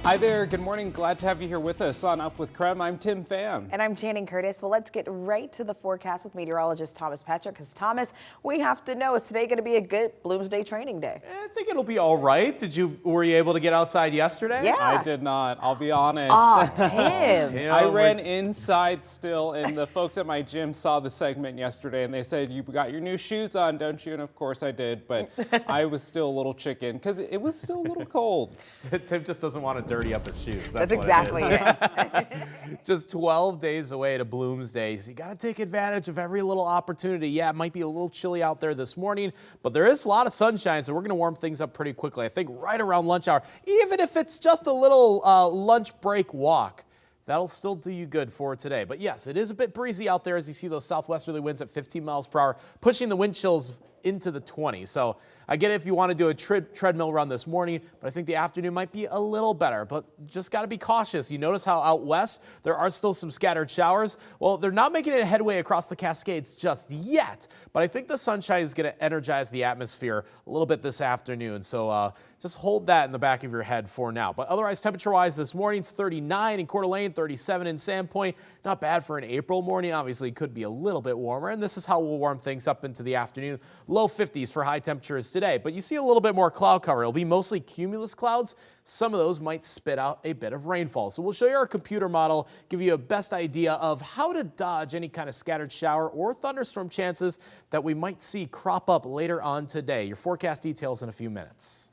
Hi there, good morning. Glad to have you here with us on Up with Krem. I'm Tim Pham. And I'm Channing Curtis. Well, let's get right to the forecast with meteorologist Thomas Patrick. Because Thomas, we have to know, is today going to be a good Bloomsday training day? I think it'll be all right. Were you able to get outside yesterday? Yeah. I did not, I'll be honest. Oh, Tim. I ran inside still, and the folks at my gym saw the segment yesterday, and they said, you got your new shoes on, don't you? And of course I did, but I was still a little chicken because it was still a little cold. Tim just doesn't want to dirty up his shoes. That's exactly it. Just 12 days away to Bloomsday, so you got to take advantage of every little opportunity. Yeah, it might be a little chilly out there this morning, but there is a lot of sunshine, so we're going to warm things up pretty quickly. I think right around lunch hour, even if it's just a little lunch break walk. That'll still do you good for today. But yes, it is a bit breezy out there as you see those southwesterly winds at 15 miles per hour, pushing the wind chills into the 20s. So I get it if you want to do a treadmill run this morning, but I think the afternoon might be a little better. But just got to be cautious. You notice how out west there are still some scattered showers. Well, they're not making a headway across the Cascades just yet, but I think the sunshine is going to energize the atmosphere a little bit this afternoon. So just hold that in the back of your head for now. But otherwise, temperature-wise, this morning's 39 in Coeur d'Alene, 37 in Sandpoint. Not bad for an April morning. Obviously, could be a little bit warmer, and this is how we'll warm things up into the afternoon. Low 50s for high temperatures today, but you see a little bit more cloud cover. It'll be mostly cumulus clouds. Some of those might spit out a bit of rainfall. So we'll show you our computer model, give you a best idea of how to dodge any kind of scattered shower or thunderstorm chances that we might see crop up later on today. Your forecast details in a few minutes.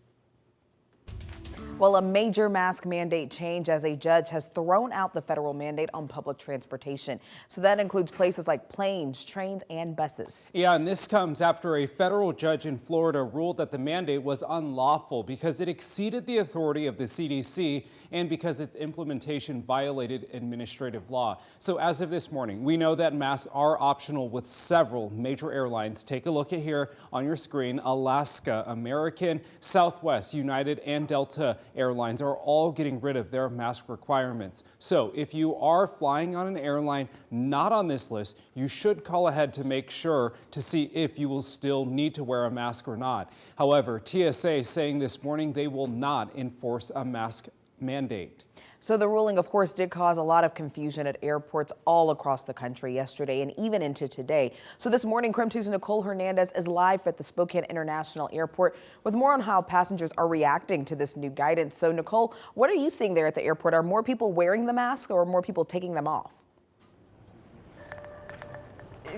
Well, a major mask mandate change as a judge has thrown out the federal mandate on public transportation. So that includes places like planes, trains, and buses. Yeah, and this comes after a federal judge in Florida ruled that the mandate was unlawful because it exceeded the authority of the CDC and because its implementation violated administrative law. So as of this morning, we know that masks are optional with several major airlines. Take a look at here on your screen. Alaska, American, Southwest, United, and Delta Airlines are all getting rid of their mask requirements. So if you are flying on an airline not on this list, you should call ahead to make sure to see if you will still need to wear a mask or not. However, TSA saying this morning they will not enforce a mask mandate. So the ruling, of course, did cause a lot of confusion at airports all across the country yesterday and even into today. So this morning, KREM 2's Nicole Hernandez is live at the Spokane International Airport with more on how passengers are reacting to this new guidance. So Nicole, what are you seeing there at the airport? Are more people wearing the mask or more people taking them off?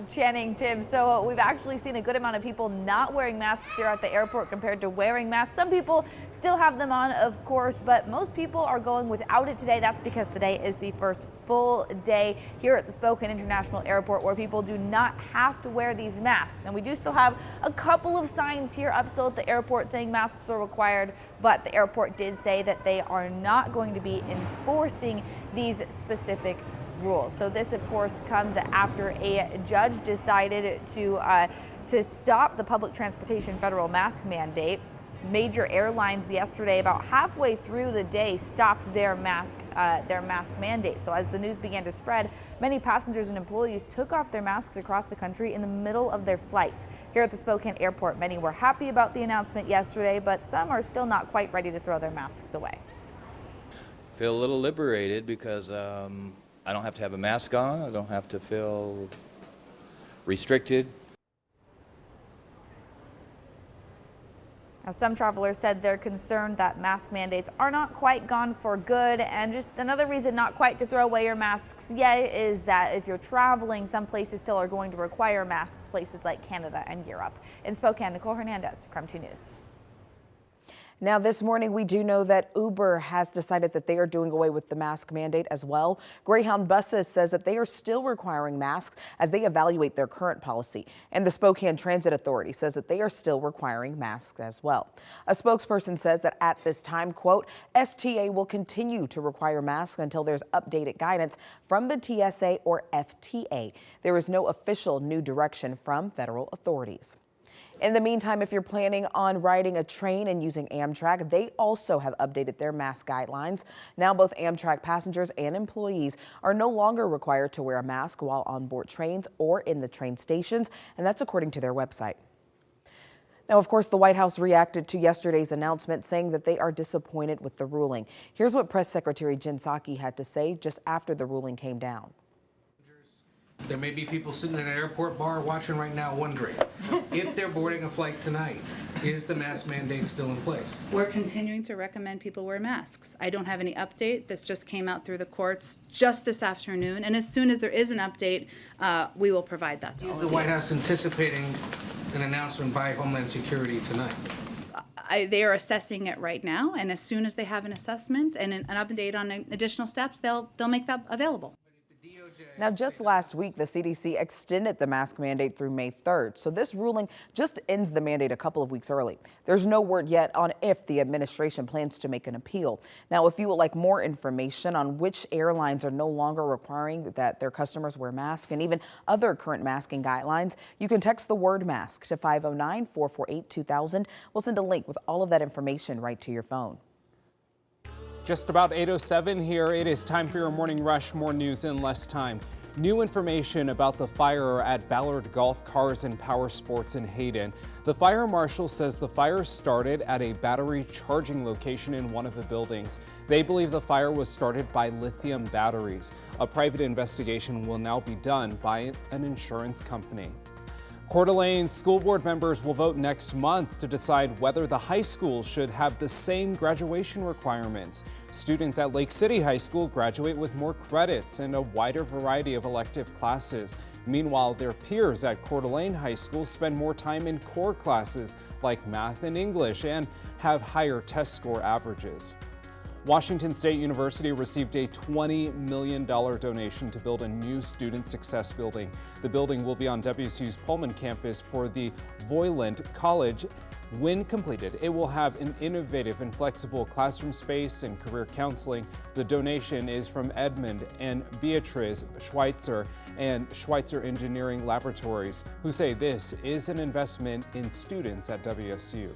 Channing, Tim, so we've actually seen a good amount of people not wearing masks here at the airport compared to wearing masks. Some people still have them on, of course, but most people are going without it today. That's because today is the first full day here at the Spokane International Airport where people do not have to wear these masks. And we do still have a couple of signs here up still at the airport saying masks are required, but the airport did say that they are not going to be enforcing these specific rules. So this, of course, comes after a judge decided to stop the public transportation federal mask mandate. Major airlines yesterday, about halfway through the day, stopped their mask mandate. So as the news began to spread, many passengers and employees took off their masks across the country in the middle of their flights. Here at the Spokane airport, many were happy about the announcement yesterday, but some are still not quite ready to throw their masks away. Feel a little liberated because I don't have to have a mask on. I don't have to feel restricted. Now, some travelers said they're concerned that mask mandates are not quite gone for good, and just another reason not quite to throw away your masks yet is that if you're traveling, some places still are going to require masks, places like Canada and Europe. In Spokane, Nicole Hernandez, KREM 2 News. Now, this morning, we do know that Uber has decided that they are doing away with the mask mandate as well. Greyhound Buses says that they are still requiring masks as they evaluate their current policy. And the Spokane Transit Authority says that they are still requiring masks as well. A spokesperson says that at this time, quote, STA will continue to require masks until there's updated guidance from the TSA or FTA. There is no official new direction from federal authorities. In the meantime, if you're planning on riding a train and using Amtrak, they also have updated their mask guidelines. Now both Amtrak passengers and employees are no longer required to wear a mask while on board trains or in the train stations, and that's according to their website. Now, of course, the White House reacted to yesterday's announcement, saying that they are disappointed with the ruling. Here's what Press Secretary Jen Psaki had to say just after the ruling came down. There may be people sitting in an airport bar watching right now wondering if they're boarding a flight tonight, is the mask mandate still in place? We're continuing to recommend people wear masks. I don't have any update. This just came out through the courts just this afternoon. And as soon as there is an update, we will provide that to all Is of the you. White House anticipating an announcement by Homeland Security tonight? They are assessing it right now. And as soon as they have an assessment and an update on additional steps, they'll make that available. Now, just last week, the CDC extended the mask mandate through May 3rd. So this ruling just ends the mandate a couple of weeks early. There's no word yet on if the administration plans to make an appeal. Now, if you would like more information on which airlines are no longer requiring that their customers wear masks and even other current masking guidelines, you can text the word mask to 509-448-2000. We'll send a link with all of that information right to your phone. Just about 8:07 here. It is time for your morning rush. More news in less time. New information about the fire at Ballard Golf Cars and Power Sports in Hayden. The fire marshal says the fire started at a battery charging location in one of the buildings. They believe the fire was started by lithium batteries. A private investigation will now be done by an insurance company. Coeur d'Alene school board members will vote next month to decide whether the high school should have the same graduation requirements. Students at Lake City High School graduate with more credits and a wider variety of elective classes. Meanwhile, their peers at Coeur d'Alene High School spend more time in core classes like math and English and have higher test score averages. Washington State University received a $20 million donation to build a new student success building. The building will be on WSU's Pullman campus for the Voiland College. When completed, it will have an innovative and flexible classroom space and career counseling. The donation is from Edmund and Beatrice Schweitzer and Schweitzer Engineering Laboratories, who say this is an investment in students at WSU.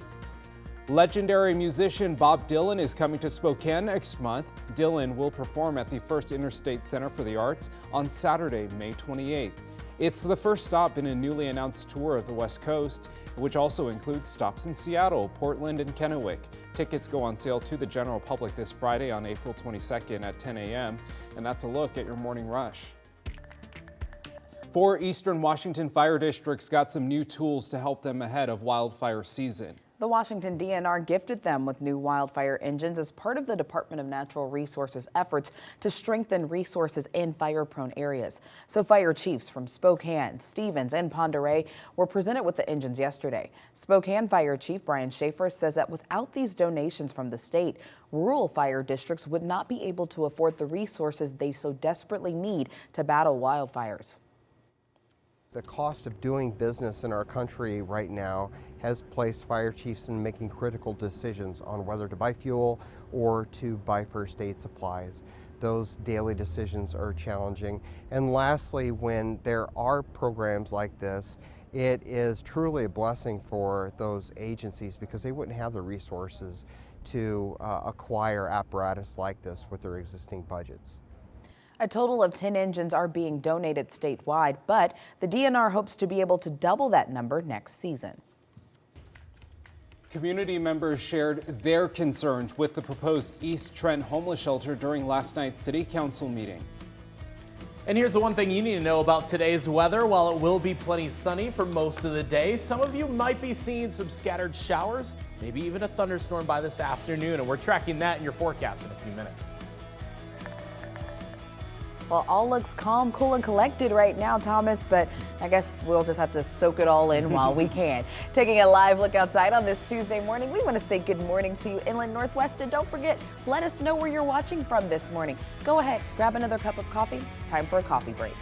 Legendary musician Bob Dylan is coming to Spokane next month. Dylan will perform at the First Interstate Center for the Arts on Saturday, May 28th. It's the first stop in a newly announced tour of the West Coast, which also includes stops in Seattle, Portland, and Kennewick. Tickets go on sale to the general public this Friday on April 22nd at 10 a.m. And that's a look at your morning rush. 4 Eastern Washington fire districts got some new tools to help them ahead of wildfire season. The Washington DNR gifted them with new wildfire engines as part of the Department of Natural Resources efforts to strengthen resources in fire-prone areas. So fire chiefs from Spokane, Stevens, and Ponderay were presented with the engines yesterday. Spokane Fire Chief Brian Schaefer says that without these donations from the state, rural fire districts would not be able to afford the resources they so desperately need to battle wildfires. The cost of doing business in our country right now has placed fire chiefs in making critical decisions on whether to buy fuel or to buy first aid supplies. Those daily decisions are challenging. And lastly, when there are programs like this, it is truly a blessing for those agencies because they wouldn't have the resources to acquire apparatus like this with their existing budgets. A total of 10 engines are being donated statewide, but the DNR hopes to be able to double that number next season. Community members shared their concerns with the proposed East Trent homeless shelter during last night's City Council meeting. And here's the one thing you need to know about today's weather. While it will be plenty sunny for most of the day, some of you might be seeing some scattered showers, maybe even a thunderstorm by this afternoon, and we're tracking that in your forecast in a few minutes. Well, all looks calm, cool, and collected right now, Thomas, but I guess we'll just have to soak it all in while we can. Taking a live look outside on this Tuesday morning, we want to say good morning to you, Inland Northwest, and don't forget, let us know where you're watching from this morning. Go ahead, grab another cup of coffee. It's time for a coffee break.